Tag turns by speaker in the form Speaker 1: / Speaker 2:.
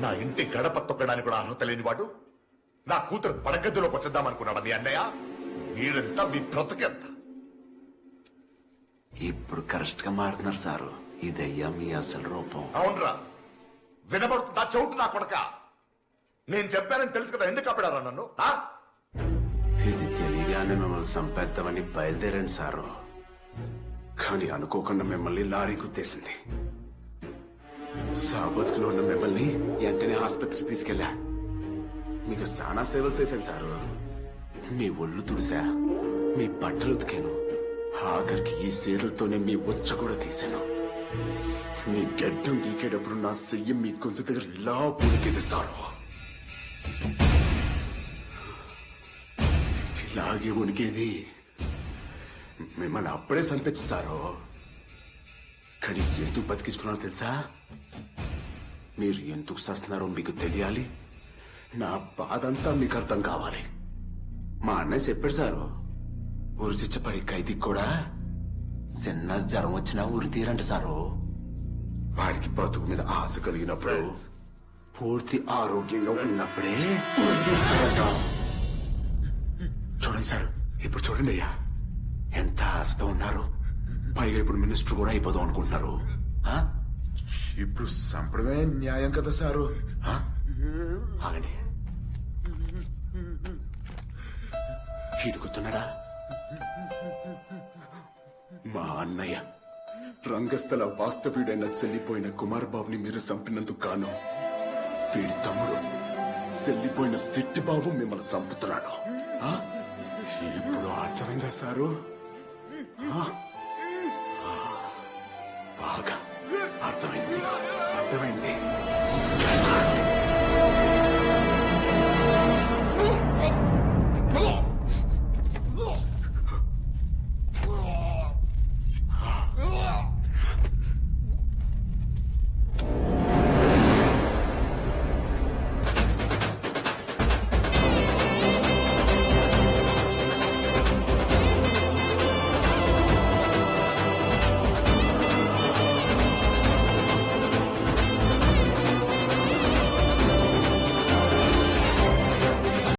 Speaker 1: నా ఇంటి గడప తొక్కడానికి కూడా అర్హత లేనివాడు నా కూతురు పడగదిలోకి వచ్చేద్దామనుకున్నాడా మీ అన్నయ్య? మీరెంత, మీ బ్రతుకెంత?
Speaker 2: ఇప్పుడు కరెక్ట్ గా మారుతున్నారు సారు. ఇదయ్యా మీ అసలు రూపం.
Speaker 1: అవునరా, వినబడుతుందా చౌటు నా కొడక? నేను చెప్పానని తెలుసు కదా, ఎందుకు ఆపడారా నన్ను?
Speaker 2: ఇది తెలియగానే మిమ్మల్ని సంపేద్దామని బయలుదేరాను సారు. కానీ అనుకోకుండా మిమ్మల్ని లారీ గుద్దేసింది. సాబతుకులో ఉన్న మిమ్మల్ని వెంటనే ఆసుపత్రికి తీసుకెళ్ళా. మీకు చాలా సేవలు చేశాను సారు. మీ ఒళ్ళు తుడిసా, మీ బట్టలు ఉతికాను, ఆఖరికి ఈ సేరులతోనే మీ ఉచ్చ కూడా తీశాను. మీ గడ్డం గీకేటప్పుడు నా చెయ్యి మీ గొంతు దగ్గర ఇలా పూడికేది సారు. ఇలాగే ఉనికేది. మిమ్మల్ని అప్పుడే చంపించారు. కానీ ఎందుకు బతికించుకున్నారో తెలుసా? మీరు ఎందుకు చేస్తున్నారో మీకు తెలియాలి. నా బాధంతా మీకు అర్థం కావాలి. మా అన్నయ్య చెప్పాడు సారు, ఊరి శిక్ష పడి ఖైదీకి కూడా చిన్న జ్వరం వచ్చినా ఊరి తీరంట సారు. వాడికి బ్రతుకు మీద ఆశ కలిగినప్పుడు, పూర్తి ఆరోగ్యంగా ఉన్నప్పుడే ఊరి తీస్తారంట. చూడండి సార్, ఇప్పుడు చూడండి అయ్యా, ఎంత ఆశతో ఉన్నారు. పైగా ఇప్పుడు మినిస్టర్ కూడా అయిపోదాం అనుకుంటున్నారు.
Speaker 3: ఇప్పుడు సంప్రదాయ న్యాయం కదా సారు.
Speaker 2: ఆగండి, కీడుకుతున్నాడా? మా అన్నయ్య రంగస్థల వాస్తవ్యుడైన చెల్లిపోయిన కుమార్ బాబుని మీరు చంపినందుకు గాను వీడి తమ్ముడు చెల్లిపోయిన శెట్టిబాబు మిమ్మల్ని చంపుతున్నాడు. ఇప్పుడు అర్థమైందా సారు? బాగా అర్థమైంది.